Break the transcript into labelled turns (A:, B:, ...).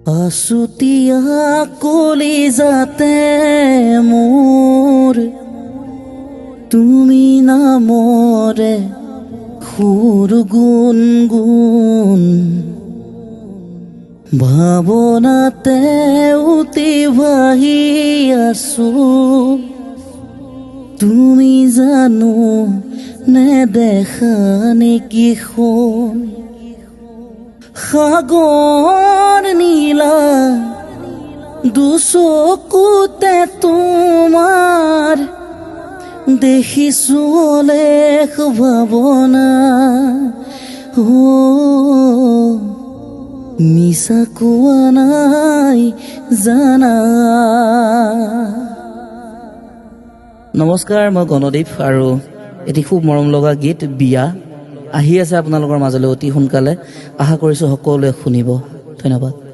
A: আছুতীয়া কলিজাতে মোৰ তুমি নামৰে সুৰ গুণগুণ ভাৱনাতে উটি ভাহি আছো তুমি জানো নেদেখা নেকি সোণ সাগৰ নীলা দুচকুতে তোমাৰ দেখিছো অলেখ ভাৱনা মিছা কোৱা নাই জানা। নমস্কাৰ, মই গণদীপ আৰু এটি খুব মৰম লগা গীত বিয়া আহি আছে আপোনালোকৰ মাজলৈ অতি সোনকালে। আশা কৰিছোঁ সকলোৱে শুনিব। ধন্যবাদ।